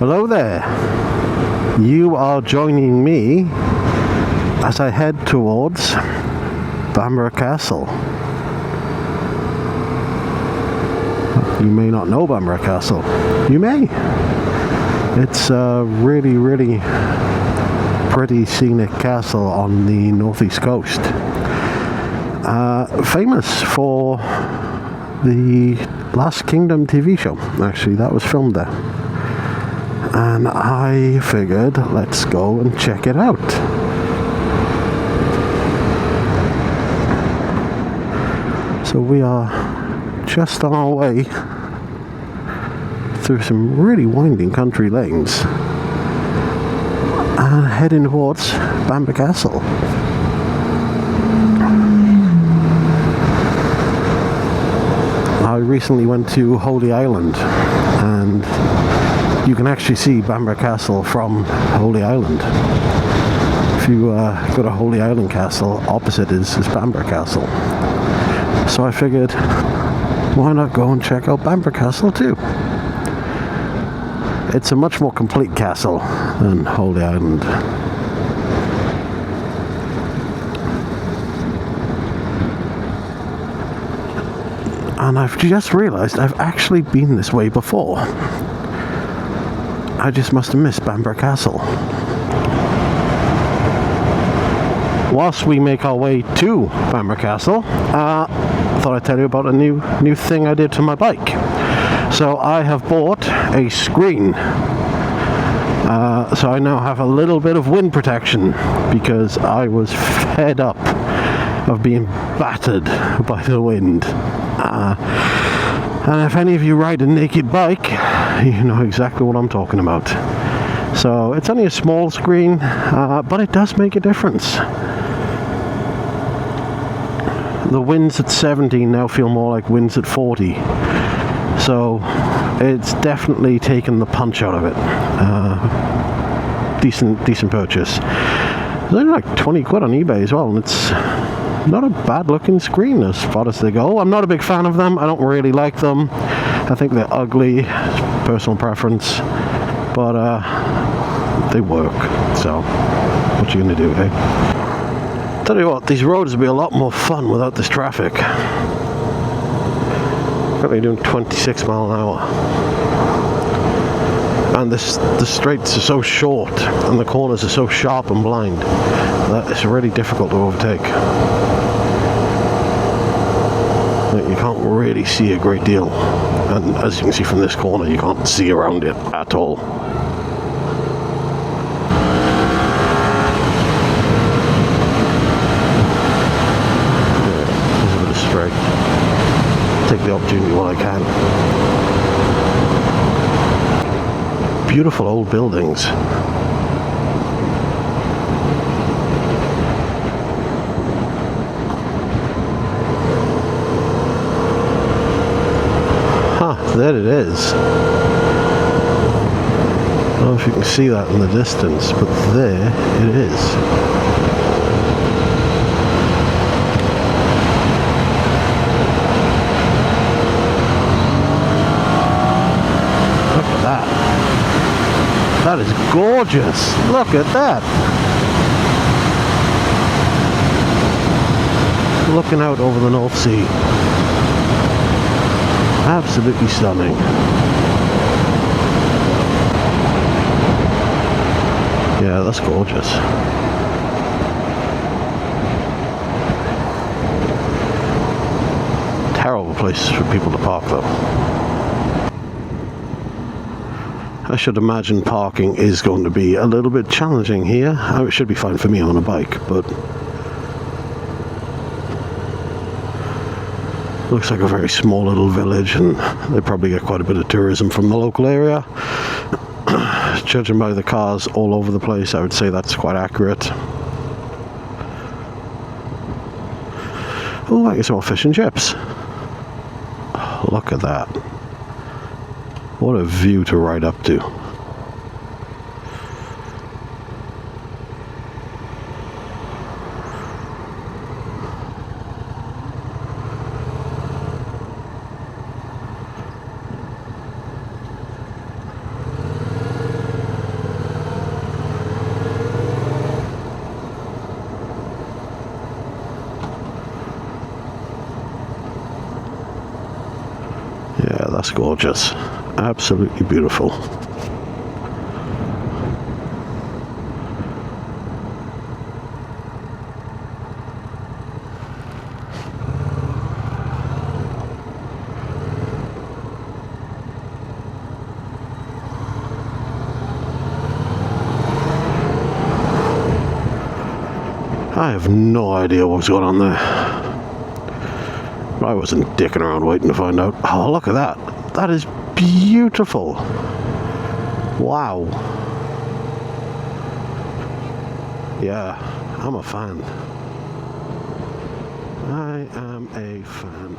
Hello there. You are joining me as I head towards Bamburgh Castle. You may not know Bamburgh Castle. You may. It's a really, really pretty scenic castle on the northeast coast. Famous for the Last Kingdom TV show. Actually, that was filmed there. And I figured, let's go and check it out. So we are just on our way through some really winding country lanes and heading towards Bamburgh Castle. I recently went to Holy Island, and you can actually see Bamburgh Castle from Holy Island. If you go to Holy Island Castle, opposite is Bamburgh Castle. So I figured, why not go and check out Bamburgh Castle too? It's a much more complete castle than Holy Island. And I've just realised I've actually been this way before. I just must have missed Bamburgh Castle. Whilst we make our way to Bamburgh Castle, I thought I'd tell you about a new thing I did to my bike. So I have bought a screen. So I now have a little bit of wind protection because I was fed up of being battered by the wind. And if any of you ride a naked bike, you know exactly what I'm talking about. So it's only a small screen, but it does make a difference. The winds at 17 now feel more like winds at 40. So it's definitely taken the punch out of it. Decent purchase. It's only like 20 quid on eBay as well, and it's not a bad looking screen as far as they go. I'm not a big fan of them. I don't really like them. I think they're ugly. Personal preference. But they work. So what you gonna do, eh? Tell you what, these roads would be a lot more fun without this traffic. Currently doing 26 miles an hour. And the straights are so short and the corners are so sharp and blind that it's really difficult to overtake. You can't really see a great deal, and as you can see from this corner, you can't see around it at all. There's a bit of straight. Take the opportunity while I can. Beautiful old buildings. There it is. I don't know if you can see that in the distance, but there it is. Look at that. That is gorgeous. Look at that. Looking out over the North Sea. Absolutely stunning. Yeah, that's gorgeous. Terrible place for people to park though. I should imagine parking is going to be a little bit challenging here. It should be fine for me on a bike, but looks like a very small little village, and they probably get quite a bit of tourism from the local area. Judging by the cars all over the place, I would say that's quite accurate. Oh, I get some more fish and chips. Oh, look at that. What a view to ride up to. That's gorgeous. Absolutely beautiful. I have no idea what's going on there. I wasn't dicking around waiting to find out. Oh, look at that. That is beautiful. Wow. Yeah, I'm a fan. I am a fan.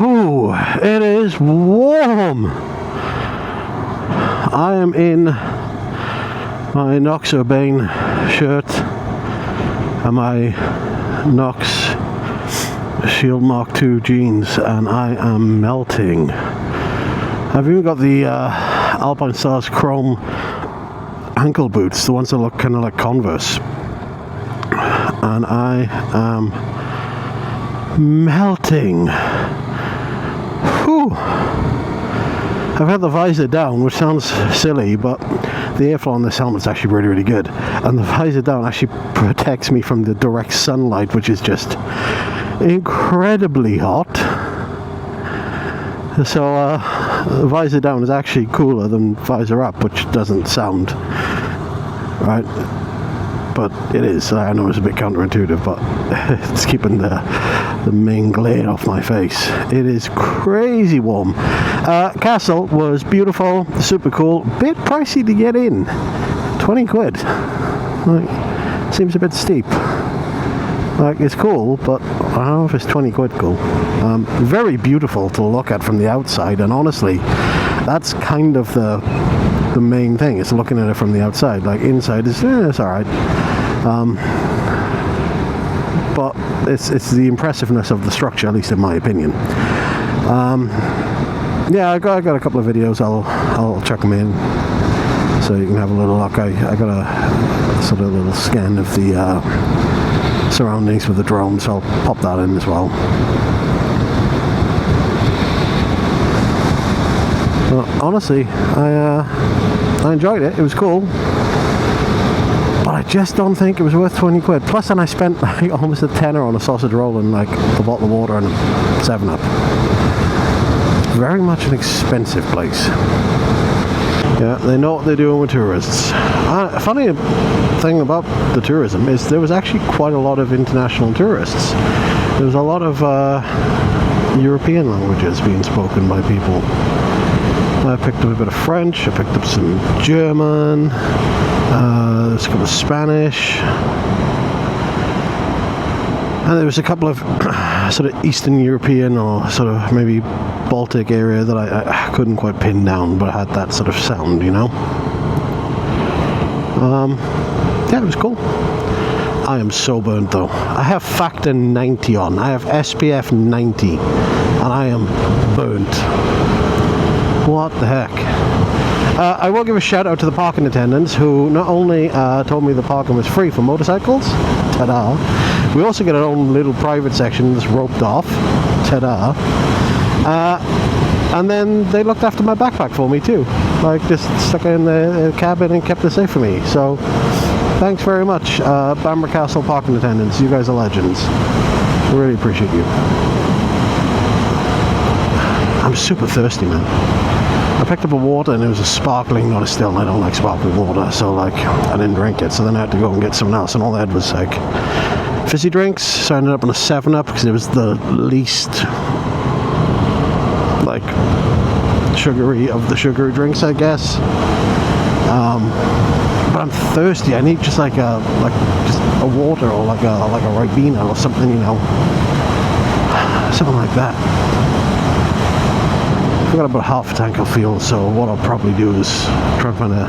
Ooh, it is warm. I am in my Knox Urbane shirt and my Knox Shield Mark II jeans, and I am melting. I've even got the Alpine Stars Chrome ankle boots, the ones that look kind of like Converse, and I am melting. Whew. I've had the visor down, which sounds silly, but the airflow on this helmet is actually really, really good. And the visor down actually protects me from the direct sunlight, which is just incredibly hot. So the visor down is actually cooler than visor up, which doesn't sound right, but it is. I know it's a bit counterintuitive, but it's keeping the main glare off my face. It is crazy warm. Castle was beautiful, super cool, bit pricey to get in. 20 quid. Like, seems a bit steep. Like, it's cool, but I don't know if it's 20 quid cool. Very beautiful to look at from the outside, and honestly, that's kind of the main thing, is looking at it from the outside. Like, inside is it's alright. But it's the impressiveness of the structure, at least in my opinion. Yeah, I got a couple of videos. I'll chuck them in so you can have a little look. I got a sort of little scan of the surroundings with the drone, so I'll pop that in as well. But honestly, I enjoyed it. It was cool. But I just don't think it was worth 20 quid. Plus, then I spent like almost a tenner on a sausage roll and like a bottle of water and a 7-Up. Very much an expensive place. Yeah, they know what they're doing with tourists. Funny thing about the tourism is there was actually quite a lot of international tourists. There was a lot of European languages being spoken by people. I picked up a bit of French, I picked up some German, there's a couple of Spanish. And there was a couple of sort of Eastern European or sort of maybe Baltic area that I couldn't quite pin down, but had that sort of sound, you know. Yeah, it was cool. I am so burnt though. I have factor 90 on. I have SPF 90, and I am burnt. What the heck? I will give a shout out to the parking attendants who not only told me the parking was free for motorcycles, ta-da, we also get our own little private section that's roped off, ta-da, and then they looked after my backpack for me too, like just stuck it in the cabin and kept it safe for me. So thanks very much, Bamburgh Castle parking attendants, you guys are legends. I really appreciate you. I'm super thirsty, man. I picked up a water and it was a sparkling, not a still, and I don't like sparkling water, so like I didn't drink it, so then I had to go and get something else, and all I had was like fizzy drinks, so I ended up on a 7-Up because it was the least like sugary of the sugary drinks, I guess. But I'm thirsty. I need just like a water or like a Ribena or something, you know, something like that. I've got about half a tank of fuel, so what I'll probably do is try and find a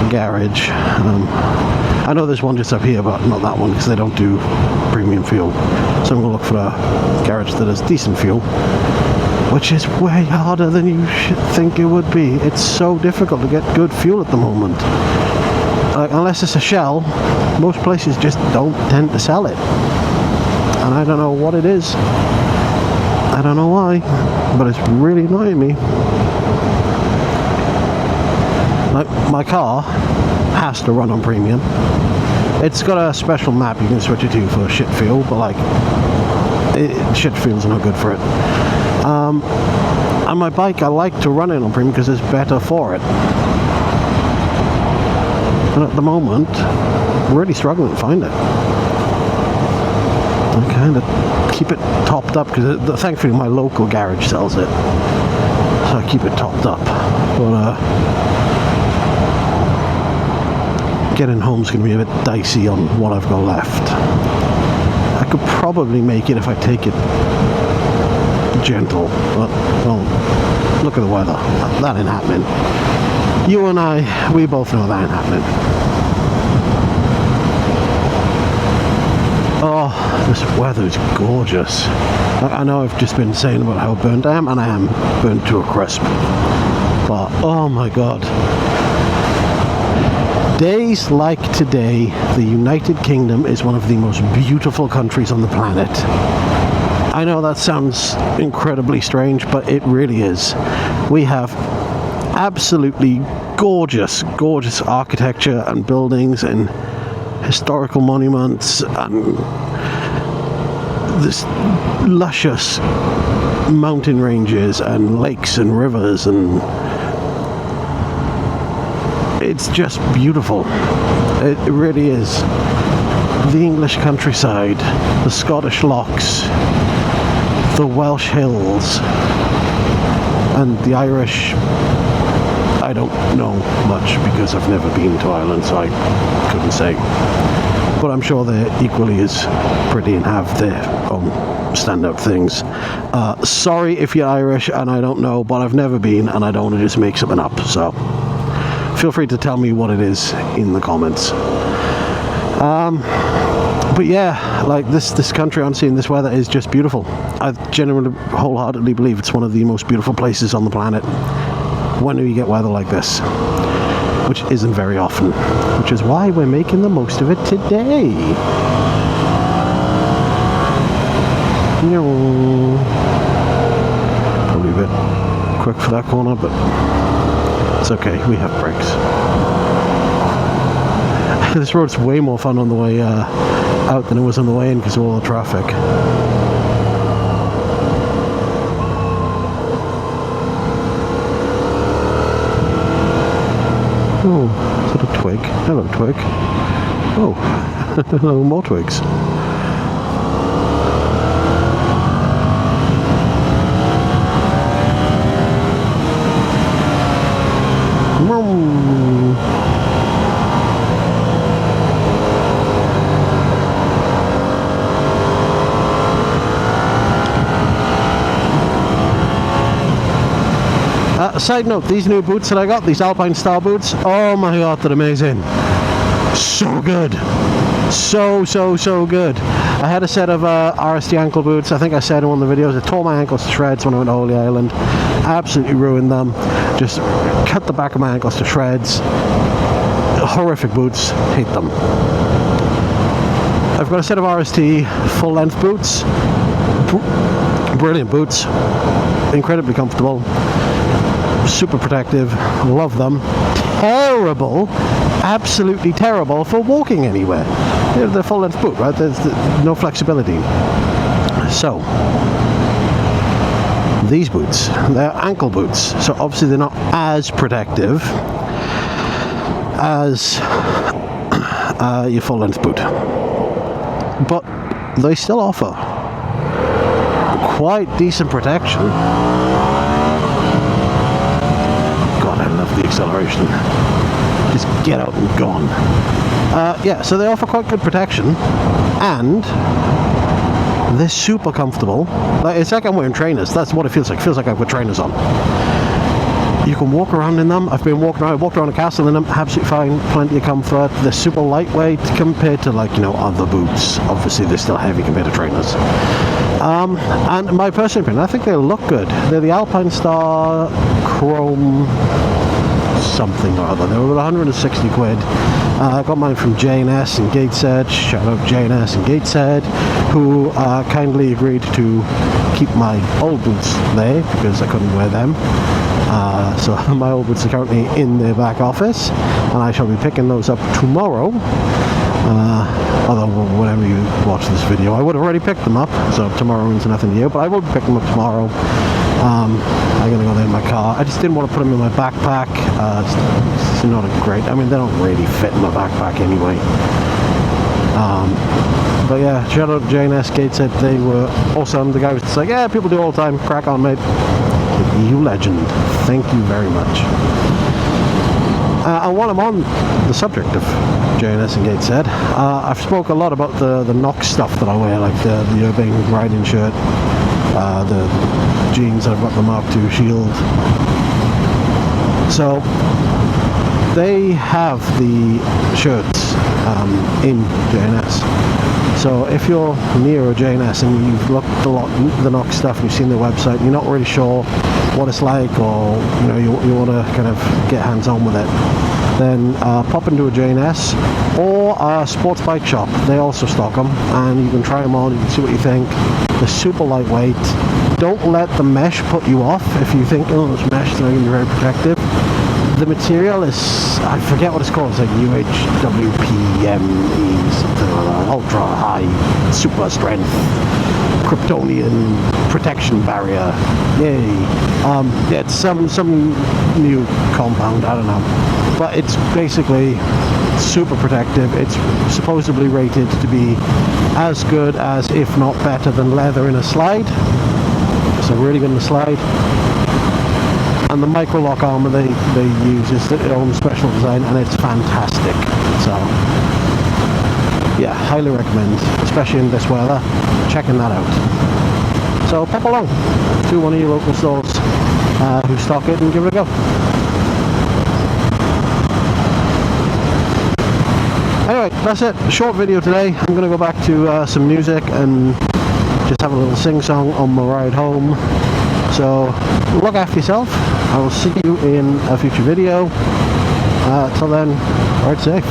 garage. I know there's one just up here, but not that one because they don't do premium fuel. So I'm going to look for a garage that has decent fuel, which is way harder than you should think it would be. It's so difficult to get good fuel at the moment. Unless it's a Shell, most places just don't tend to sell it. And I don't know what it is. I don't know why, but it's really annoying me. Like, my car has to run on premium. It's got a special map you can switch it to for shit fuel, but like, shit fuel's not good for it. And my bike, I like to run it on premium because it's better for it. And at the moment, I'm really struggling to find it. I kind of keep it topped up because thankfully my local garage sells it, so I keep it topped up. But getting home's going to be a bit dicey on what I've got left. I could probably make it if I take it gentle, but well, look at the weather. That ain't happening. You and I, we both know that ain't happening. Oh, this weather is gorgeous. I know I've just been saying about how burnt I am, and I am burnt to a crisp. But, oh my god. Days like today, the United Kingdom is one of the most beautiful countries on the planet. I know that sounds incredibly strange, but it really is. We have absolutely gorgeous, gorgeous architecture and buildings and historical monuments and this luscious mountain ranges and lakes and rivers, and it's just beautiful. It really is. The English countryside, the Scottish lochs, the Welsh hills, and the Irish. I don't know much because I've never been to Ireland, so I couldn't say. But I'm sure they're equally as pretty and have their own stand-up things. Sorry if you're Irish and I don't know, but I've never been and I don't want to just make something up. So feel free to tell me what it is in the comments. But yeah, like this country, honestly, and this weather is just beautiful. I genuinely, wholeheartedly believe it's one of the most beautiful places on the planet. When do you get weather like this? Which isn't very often. Which is why we're making the most of it today. Probably a bit quick for that corner, but it's okay, we have brakes. This road's way more fun on the way out than it was on the way in because of all the traffic. Oh, is that a twig? Hello, twig. Oh, hello, more twigs. Side note, these new boots that I got, these Alpine style boots, oh my god, they're amazing. So good. So good. I had a set of RST ankle boots. I think I said in one of the videos, I tore my ankles to shreds when I went to Holy Island. Absolutely ruined them. Just cut the back of my ankles to shreds. Horrific boots. Hate them. I've got a set of RST full length boots. Brilliant boots. Incredibly comfortable. Super protective. Love them. Terrible, absolutely terrible for walking anywhere. They're full length boot, right? There's no flexibility. So these boots, they're ankle boots, so obviously they're not as protective as your full length boot, but they still offer quite decent protection. The acceleration, just get out and gone. Yeah, so they offer quite good protection, and they're super comfortable. It's like I'm wearing trainers. That's what it feels like. It feels like I've got trainers on. You can walk around in them. I've been walking around. I walked around a castle in them. Absolutely fine. Plenty of comfort. They're super lightweight compared to, like, you know, other boots. Obviously, they're still heavy compared to trainers. And my personal opinion, I think they look good. They're the Alpine Star Chrome something or other. They were 160 quid. I got mine from J&S in Gateshead. Shout out J&S in Gateshead, who kindly agreed to keep my old boots there because I couldn't wear them. So my old boots are currently in their back office, and I shall be picking those up tomorrow. Although whenever you watch this video, I would have already picked them up, so tomorrow means nothing to you, but I will pick them up tomorrow. I'm going to go there in my car. I just didn't want to put them in my backpack. It's not a great, I mean, they don't really fit in my backpack anyway. But yeah, shout out to J&S Gateshead. They were awesome. The guy was just like, yeah, people do all the time. Crack on, mate. You legend. Thank you very much. And while I'm on the subject of J&S and Gateshead, I've spoke a lot about the Knox stuff that I wear, like the Urbane riding shirt, the jeans. I've got the Mark II shield. So they have the shirts in J&S. So if you're near a J&S and you've looked a lot at the Knox stuff, and you've seen their website, and you're not really sure what it's like, or you know you want to kind of get hands on with it, then pop into a J&S or a sports bike shop. They also stock them, and you can try them on. You can see what you think. They're super lightweight. Don't let the mesh put you off. If you think, oh, this mesh is going to be very protective, the material is, I forget what it's called, it's like UHWPME, something like that, ultra high, super strength, Kryptonian protection barrier, yay. Yeah, it's some new compound, I don't know, but it's basically super protective. It's supposedly rated to be as good as, if not better than, leather in a slide, so really good in a slide. And the micro lock armor they use is their own special design, and it's fantastic. So yeah, highly recommend, especially in this weather, checking that out. So pop along to one of your local stores who stock it and give it a go. Anyway, that's it. Short video today. I'm going to go back to some music and just have a little sing-song on my ride home. So look after yourself. I will see you in a future video. Till then, ride safe.